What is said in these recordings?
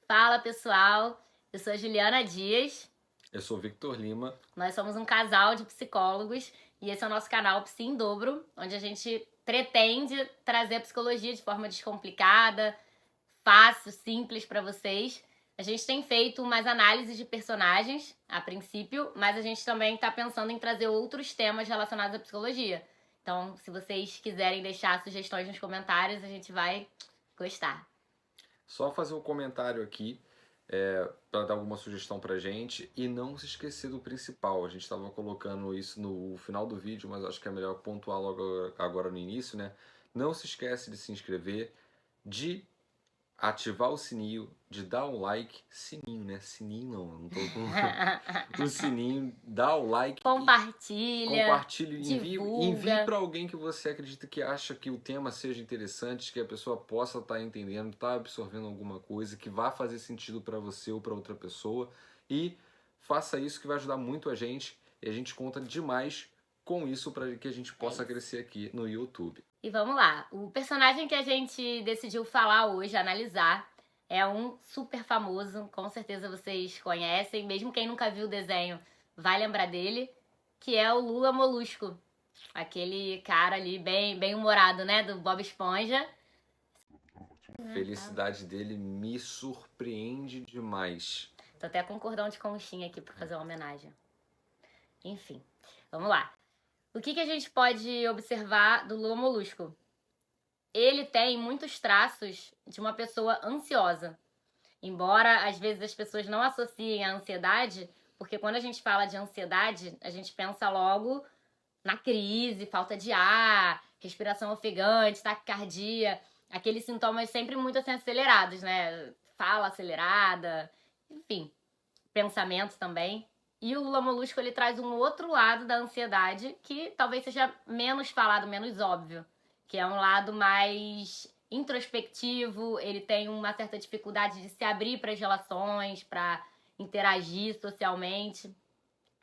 Fala, pessoal. Eu sou a Juliana Dias. Eu sou Victor Lima. Nós somos um casal de psicólogos e esse é o nosso canal Psi em Dobro, onde a gente pretende trazer a psicologia de forma descomplicada, fácil, simples para vocês. A gente tem feito umas análises de personagens, a princípio, mas a gente também está pensando em trazer outros temas relacionados à psicologia. Então, se vocês quiserem deixar sugestões nos comentários, a gente vai gostar. Só fazer um comentário aqui para dar alguma sugestão pra gente e não se esquecer do principal. A gente estava colocando isso no final do vídeo, mas acho que é melhor pontuar logo agora no início, né? Não se esquece de se inscrever, de ativar o sininho, de dar um like. Sininho, né? Sininho não tô com o sininho, dá o like. Compartilhe, envie para alguém que você acredita que acha que o tema seja interessante, que a pessoa possa estar entendendo, estar absorvendo alguma coisa, que vá fazer sentido para você ou para outra pessoa. E faça isso que vai ajudar muito a gente e a gente conta demais com isso para que a gente possa crescer aqui no YouTube. E vamos lá, o personagem que a gente decidiu falar hoje, analisar, é um super famoso, com certeza vocês conhecem, mesmo quem nunca viu o desenho vai lembrar dele, que é o Lula Molusco, aquele cara ali bem humorado, né, do Bob Esponja. A felicidade dele me surpreende demais. Tô até com um cordão de conchinha aqui pra fazer uma homenagem. Enfim, vamos lá. O que a gente pode observar do Lula Molusco? Ele tem muitos traços de uma pessoa ansiosa. Embora, às vezes, as pessoas não associem a ansiedade, porque quando a gente fala de ansiedade, a gente pensa logo na crise, falta de ar, respiração ofegante, taquicardia, aqueles sintomas sempre muito assim acelerados, né? Fala acelerada, enfim, pensamento também. E o Lula Molusco, ele traz um outro lado da ansiedade que talvez seja menos falado, menos óbvio, que é um lado mais introspectivo, ele tem uma certa dificuldade de se abrir para as relações, para interagir socialmente.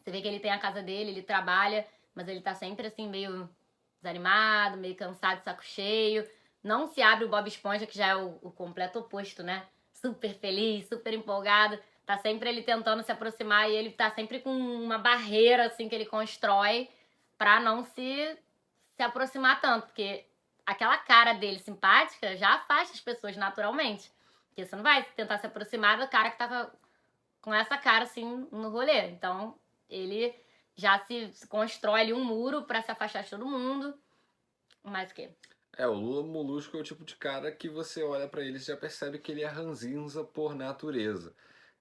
Você vê que ele tem a casa dele, ele trabalha, mas ele tá sempre assim meio desanimado, meio cansado, de saco cheio. Não se abre o Bob Esponja, que já é o completo oposto, né? Super feliz, super empolgado. Tá sempre ele tentando se aproximar e ele tá sempre com uma barreira, assim, que ele constrói pra não se aproximar tanto. Porque aquela cara dele simpática já afasta as pessoas naturalmente. Porque você não vai tentar se aproximar do cara que tava com essa cara, assim, no rolê. Então, ele já se constrói ali um muro pra se afastar de todo mundo. Mais o quê? O Lula Molusco é o tipo de cara que você olha pra ele e já percebe que ele é ranzinza por natureza.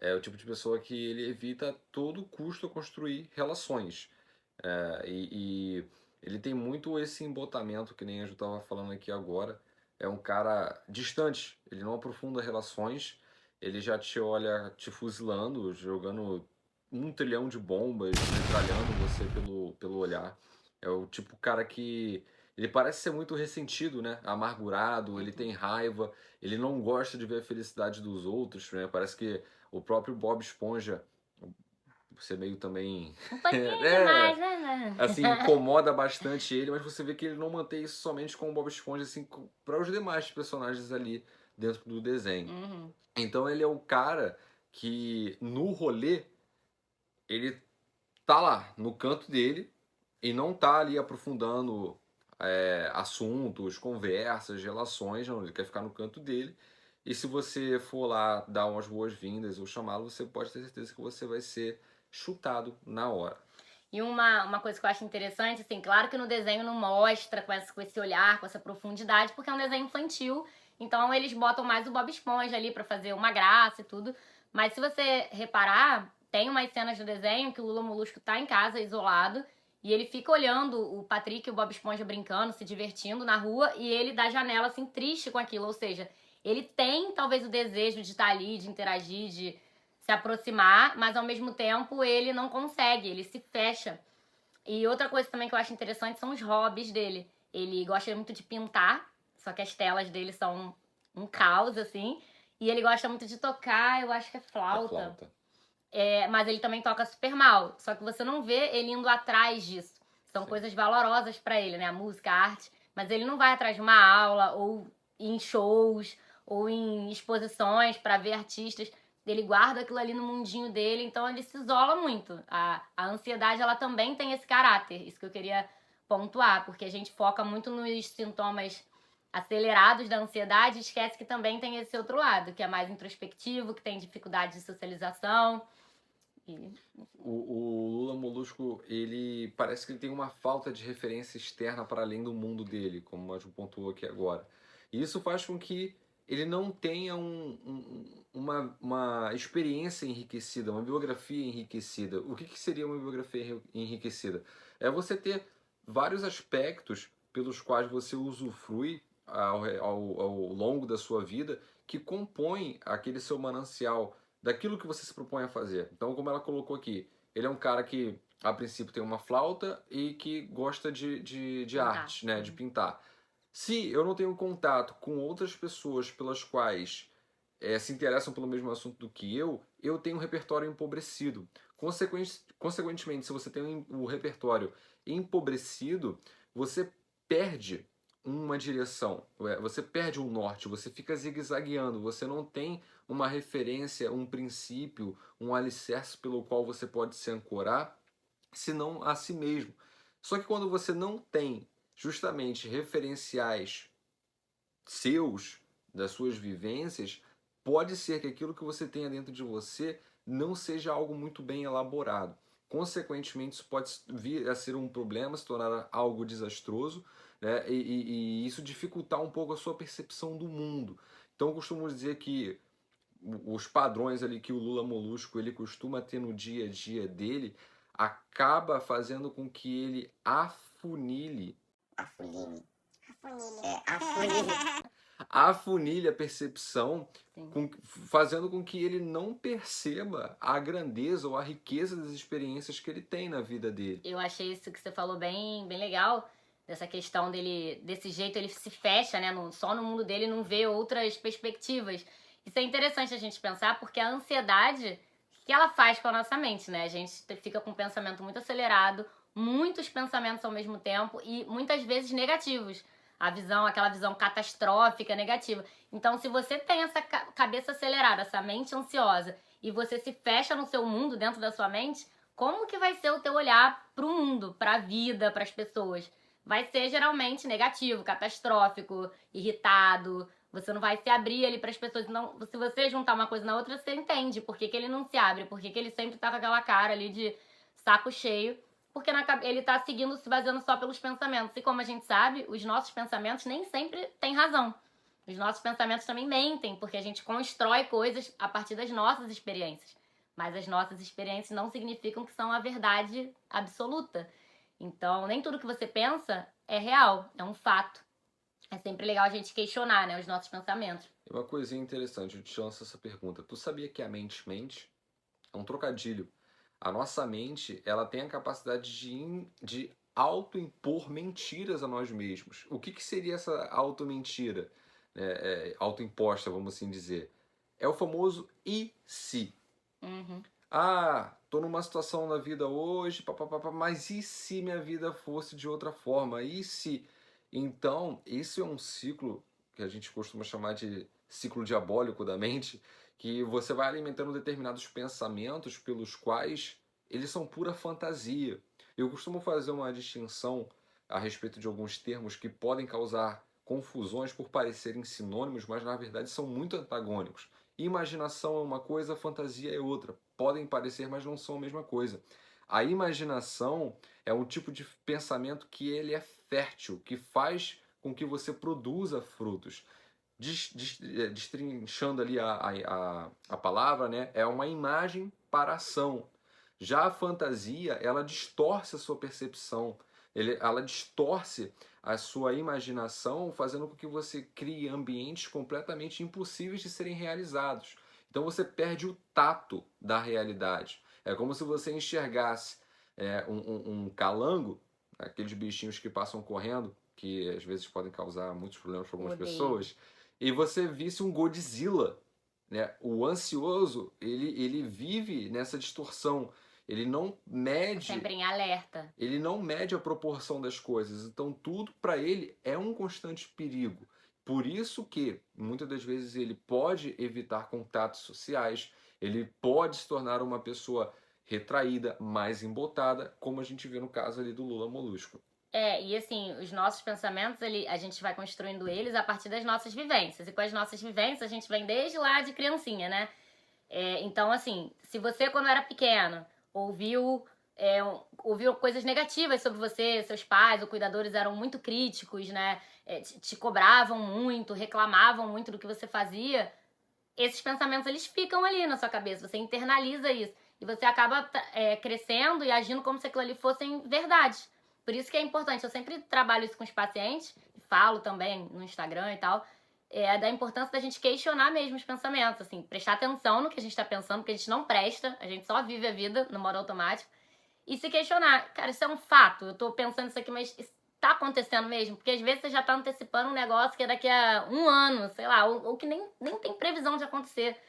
É o tipo de pessoa que ele evita a todo custo construir relações. E ele tem muito esse embotamento, que nem a Ju estava falando aqui agora. É um cara distante, ele não aprofunda relações, ele já te olha te fuzilando, jogando 1 trilhão de bombas, metralhando você pelo olhar. É o tipo cara que ele parece ser muito ressentido, né? Amargurado, ele tem raiva, ele não gosta de ver a felicidade dos outros, né? Parece que o próprio Bob Esponja, você meio também Um pouquinho demais, né? assim, incomoda bastante ele, mas você vê que ele não mantém isso somente com o Bob Esponja, assim, para os demais personagens ali dentro do desenho. Uhum. Então ele é o cara que no rolê ele tá lá no canto dele e não tá ali aprofundando assuntos, conversas, relações, não, ele quer ficar no canto dele. E se você for lá dar umas boas-vindas ou chamá-lo, você pode ter certeza que você vai ser chutado na hora. E uma coisa que eu acho interessante, assim, claro que no desenho não mostra com esse olhar, com essa profundidade, porque é um desenho infantil, então eles botam mais o Bob Esponja ali pra fazer uma graça e tudo. Mas se você reparar, tem umas cenas do desenho que o Lula Molusco tá em casa, isolado, e ele fica olhando o Patrick e o Bob Esponja brincando, se divertindo na rua, e ele da janela, assim, triste com aquilo. Ou seja, ele tem talvez o desejo de estar ali, de interagir, de se aproximar, mas ao mesmo tempo ele não consegue, ele se fecha. E outra coisa também que eu acho interessante são os hobbies dele. Ele gosta muito de pintar, só que as telas dele são um caos, assim. E ele gosta muito de tocar, eu acho que é flauta. Mas ele também toca super mal. Só que você não vê ele indo atrás disso. São coisas valorosas pra ele, né? A música, a arte. Mas ele não vai atrás de uma aula ou em shows ou em exposições para ver artistas. Ele guarda aquilo ali no mundinho dele, então ele se isola muito. A ansiedade, ela também tem esse caráter, isso que eu queria pontuar, porque a gente foca muito nos sintomas acelerados da ansiedade e esquece que também tem esse outro lado, que é mais introspectivo, que tem dificuldade de socialização. E... O Lula Molusco, ele parece que ele tem uma falta de referência externa para além do mundo dele, como o Mágico pontuou aqui agora. E isso faz com que ele não tenha uma experiência enriquecida, uma biografia enriquecida. O que seria uma biografia enriquecida? É você ter vários aspectos pelos quais você usufrui ao longo da sua vida que compõem aquele seu manancial daquilo que você se propõe a fazer. Então, como ela colocou aqui, ele é um cara que, a princípio, tem uma flauta e que gosta de arte, né, de pintar. Se eu não tenho contato com outras pessoas pelas quais se interessam pelo mesmo assunto do que eu tenho um repertório empobrecido. Consequentemente, se você tem o repertório empobrecido, você perde uma direção, você perde um norte, você fica zigue-zagueando, você não tem uma referência, um princípio, um alicerce pelo qual você pode se ancorar, senão a si mesmo. Só que quando você não tem justamente referenciais seus, das suas vivências, pode ser que aquilo que você tenha dentro de você não seja algo muito bem elaborado. Consequentemente, isso pode vir a ser um problema, se tornar algo desastroso, né? E isso dificultar um pouco a sua percepção do mundo. Então, eu costumo dizer que os padrões ali que o Lula Molusco ele costuma ter no dia a dia dele acaba fazendo com que ele afunile a percepção, fazendo com que ele não perceba a grandeza ou a riqueza das experiências que ele tem na vida dele. Eu achei isso que você falou bem, bem legal, dessa questão dele, desse jeito ele se fecha, né, só no mundo dele, não vê outras perspectivas. Isso é interessante a gente pensar, porque a ansiedade, o que ela faz com a nossa mente, né? A gente fica com um pensamento muito acelerado, muitos pensamentos ao mesmo tempo e muitas vezes negativos. Aquela visão catastrófica, negativa. Então, se você tem essa cabeça acelerada, essa mente ansiosa, e você se fecha no seu mundo, dentro da sua mente, como que vai ser o teu olhar pro mundo, pra vida, pras pessoas? Vai ser geralmente negativo, catastrófico, irritado. Você não vai se abrir ali pras pessoas. Não, se você juntar uma coisa na outra, você entende por que ele não se abre, por que ele sempre tá com aquela cara ali de saco cheio. Porque ele tá seguindo, se baseando só pelos pensamentos. E como a gente sabe, os nossos pensamentos nem sempre têm razão. Os nossos pensamentos também mentem, porque a gente constrói coisas a partir das nossas experiências. Mas as nossas experiências não significam que são a verdade absoluta. Então, nem tudo que você pensa é real, é um fato. É sempre legal a gente questionar, né, os nossos pensamentos. E uma coisinha interessante, eu te lanço essa pergunta. Tu sabia que a mente mente? É um trocadilho. A nossa mente, ela tem a capacidade de auto-impor mentiras a nós mesmos. O que seria essa auto-mentira? Auto-imposta, vamos assim dizer. É o famoso e se. Uhum. Ah, tô numa situação na vida hoje, mas e se minha vida fosse de outra forma? E se? Então, esse é um ciclo que a gente costuma chamar de ciclo diabólico da mente, que você vai alimentando determinados pensamentos pelos quais eles são pura fantasia. Eu costumo fazer uma distinção a respeito de alguns termos que podem causar confusões por parecerem sinônimos, mas na verdade são muito antagônicos. Imaginação é uma coisa, fantasia é outra. Podem parecer, mas não são a mesma coisa. A imaginação é um tipo de pensamento que ele é fértil, que faz com que você produza frutos. Destrinchando ali a palavra, né, é uma imagem para ação. Já a fantasia, ela distorce a sua percepção, ela distorce a sua imaginação, fazendo com que você crie ambientes completamente impossíveis de serem realizados. Então você perde o tato da realidade. É como se você enxergasse um calango, aqueles bichinhos que passam correndo, que às vezes podem causar muitos problemas para algumas pessoas, e você visse um Godzilla, né? O ansioso, ele vive nessa distorção. Ele não mede. Sempre em alerta. Ele não mede a proporção das coisas. Então tudo para ele é um constante perigo. por isso que, muitas das vezes, ele pode evitar contatos sociais, ele pode se tornar uma pessoa retraída, mais embotada, como a gente vê no caso ali do Lula Molusco. E assim, os nossos pensamentos, a gente vai construindo eles a partir das nossas vivências. E com as nossas vivências, a gente vem desde lá de criancinha, né? Então, assim, se você, quando era pequeno, ouviu coisas negativas sobre você, seus pais ou cuidadores eram muito críticos, né? Te cobravam muito, reclamavam muito do que você fazia, esses pensamentos, eles ficam ali na sua cabeça, você internaliza isso. E você acaba crescendo e agindo como se aquilo ali fossem verdades. Por isso que é importante, eu sempre trabalho isso com os pacientes, falo também no Instagram e tal, da importância da gente questionar mesmo os pensamentos, assim, prestar atenção no que a gente tá pensando, porque a gente não presta, a gente só vive a vida no modo automático, e se questionar, cara, isso é um fato, eu tô pensando isso aqui, mas isso tá acontecendo mesmo? Porque às vezes você já tá antecipando um negócio que é daqui a um ano, sei lá, ou que nem tem previsão de acontecer,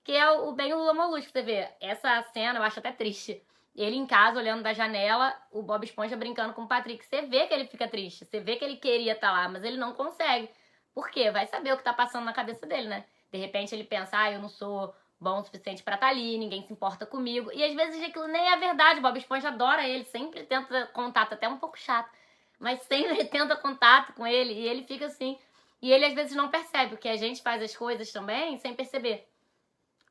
que é o bem o Lula Molusco, você vê, essa cena eu acho até triste. Ele em casa, olhando da janela, o Bob Esponja brincando com o Patrick. Você vê que ele fica triste, você vê que ele queria estar lá, mas ele não consegue. Por quê? Vai saber o que tá passando na cabeça dele, né? De repente ele pensa, eu não sou bom o suficiente pra estar ali, ninguém se importa comigo. E às vezes aquilo nem é verdade, o Bob Esponja adora ele, sempre tenta contato, até um pouco chato, mas sempre tenta contato com ele e ele fica assim. E ele às vezes não percebe, porque a gente faz as coisas também sem perceber.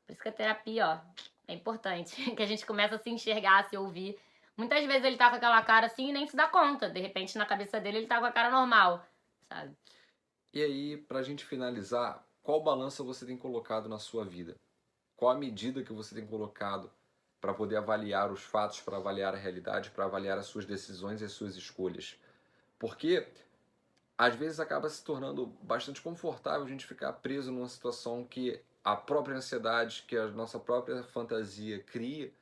Por isso que a terapia, ó, é importante. Que a gente começa a se enxergar, a se ouvir. Muitas vezes ele tá com aquela cara assim e nem se dá conta. De repente, na cabeça dele, ele tá com a cara normal, sabe? E aí, pra gente finalizar, qual balança você tem colocado na sua vida? Qual a medida que você tem colocado para poder avaliar os fatos, para avaliar a realidade, para avaliar as suas decisões e as suas escolhas? Porque às vezes acaba se tornando bastante confortável a gente ficar preso numa situação que a própria ansiedade, que a nossa própria fantasia cria,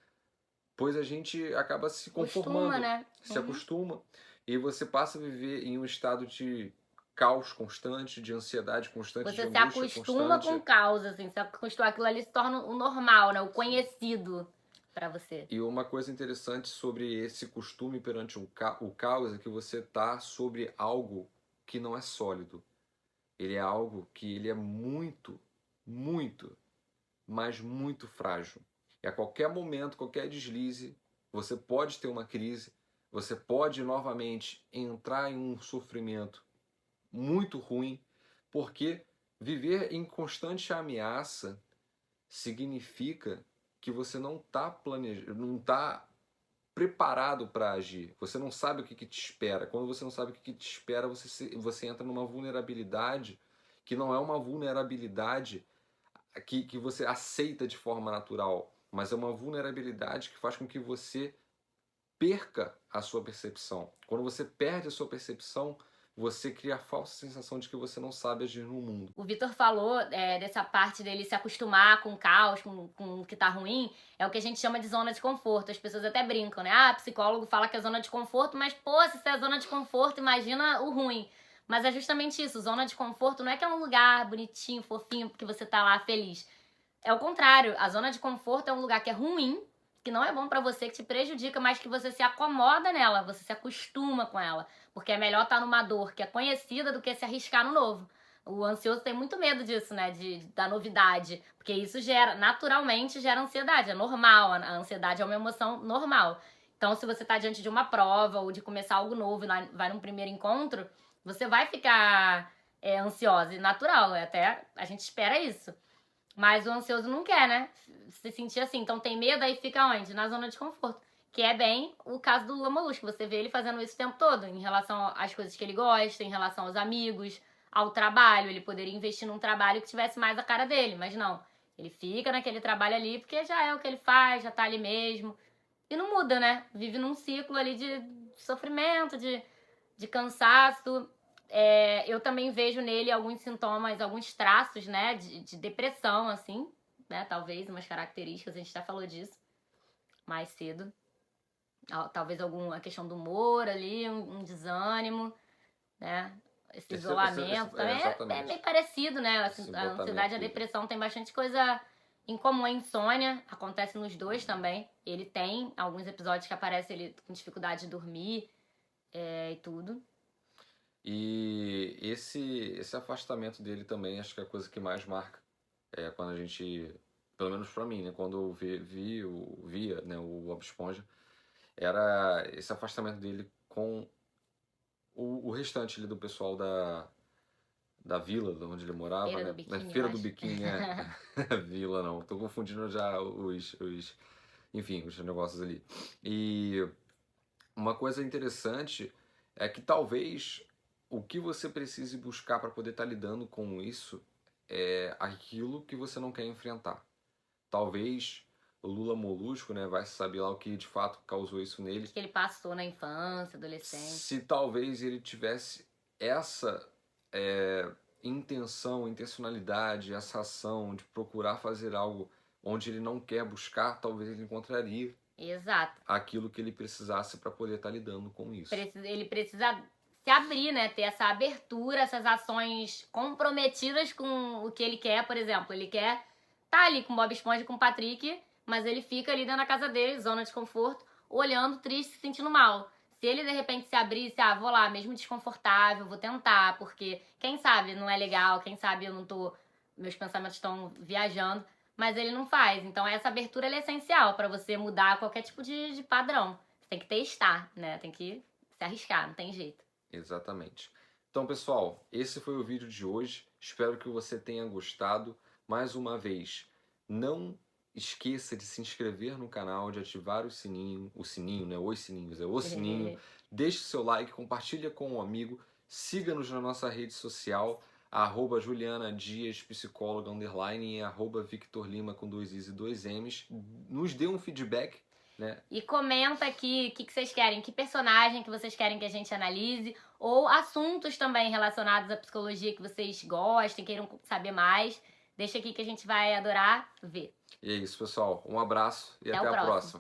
pois a gente acaba se Costuma, conformando, né? se acostuma, e você passa a viver em um estado de caos constante, de ansiedade constante, de Você se angústia acostuma com constante. o caos, assim. Se acostuma, aquilo ali se torna o normal, né? O conhecido pra você. E uma coisa interessante sobre esse costume perante o caos é que você está sobre algo que não é sólido. Ele é algo que ele é muito, muito, mas muito frágil. E a qualquer momento, qualquer deslize, você pode ter uma crise, você pode novamente entrar em um sofrimento muito ruim, porque viver em constante ameaça significa que você não está planejando, não está preparado para agir. Você não sabe o que te espera. Quando você não sabe o que te espera, você entra numa vulnerabilidade que não é uma vulnerabilidade que você aceita de forma natural, mas é uma vulnerabilidade que faz com que você perca a sua percepção. Quando você perde a sua percepção, você cria a falsa sensação de que você não sabe agir no mundo. O Vitor falou dessa parte dele se acostumar com o caos, com o que tá ruim, é o que a gente chama de zona de conforto. As pessoas até brincam, né? Psicólogo fala que é zona de conforto, mas, pô, se isso é zona de conforto, imagina o ruim. Mas é justamente isso, zona de conforto não é que é um lugar bonitinho, fofinho, porque você tá lá feliz. É o contrário, a zona de conforto é um lugar que é ruim, que não é bom pra você, que te prejudica, mas que você se acomoda nela, você se acostuma com ela. Porque é melhor estar numa dor que é conhecida do que se arriscar no novo. O ansioso tem muito medo disso, né? Da novidade. Porque isso naturalmente gera ansiedade. É normal. A ansiedade é uma emoção normal. Então, se você tá diante de uma prova ou de começar algo novo e vai num primeiro encontro, você vai ficar ansiosa. E natural, até a gente espera isso. Mas o ansioso não quer, né? Se sentir assim. Então tem medo, aí fica onde? Na zona de conforto. Que é bem o caso do Lula Molusco. Você vê ele fazendo isso o tempo todo. Em relação às coisas que ele gosta, em relação aos amigos, ao trabalho. Ele poderia investir num trabalho que tivesse mais a cara dele. Mas não. Ele fica naquele trabalho ali porque já é o que ele faz, já tá ali mesmo. E não muda, né? Vive num ciclo ali de sofrimento, de cansaço. Eu também vejo nele alguns sintomas, alguns traços, né, de depressão, assim, né, talvez, umas características, a gente já falou disso mais cedo. Talvez a questão do humor ali, um desânimo, né, esse isolamento também é meio parecido, né, a ansiedade e a depressão tem bastante coisa em comum. A insônia acontece nos dois também, ele tem alguns episódios que aparece ele com dificuldade de dormir e tudo. E esse afastamento dele também, acho que é a coisa que mais marca. Quando a gente, pelo menos pra mim, né? Quando eu via, né, o Bob Esponja, era esse afastamento dele com o restante ali do pessoal da vila, de onde ele morava, Feira né? do Na Biquíni, eu Feira do acho. Biquíni, vila não, tô confundindo já enfim, os negócios ali. E uma coisa interessante é que talvez o que você precise buscar para poder estar lidando com isso é aquilo que você não quer enfrentar. Talvez o Lula Molusco, né, vai saber lá o que de fato causou isso nele. Que ele passou na infância, adolescente. Se talvez ele tivesse essa intencionalidade, essa ação de procurar fazer algo onde ele não quer buscar, talvez ele encontraria Exato. aquilo que ele precisasse para poder estar lidando com isso. Ele precisa se abrir, né? Ter essa abertura, essas ações comprometidas com o que ele quer, por exemplo. Ele quer tá ali com o Bob Esponja e com o Patrick, mas ele fica ali dentro da casa dele, zona de conforto, olhando triste, se sentindo mal. Se ele de repente se abrisse, vou lá, mesmo desconfortável, vou tentar, porque quem sabe não é legal, quem sabe eu não tô. Meus pensamentos estão viajando, mas ele não faz. Então essa abertura ela é essencial para você mudar qualquer tipo de padrão. Você tem que testar, né? Tem que se arriscar, não tem jeito. Exatamente. Então, pessoal, esse foi o vídeo de hoje. Espero que você tenha gostado. Mais uma vez, não esqueça de se inscrever no canal, de ativar o sininho, né? Os sininhos, o sininho. Deixe seu like, compartilha com um amigo, siga-nos na nossa rede social, @JulianaDias, psicóloga, _ e @VictorLima com 2 Is e 2 M's. Nos dê um feedback, né? E comenta aqui o que vocês querem, que personagem que vocês querem que a gente analise, ou assuntos também relacionados à psicologia que vocês gostem, queiram saber mais. Deixa aqui que a gente vai adorar ver. E é isso, pessoal. Um abraço e Até até o a próximo. próxima.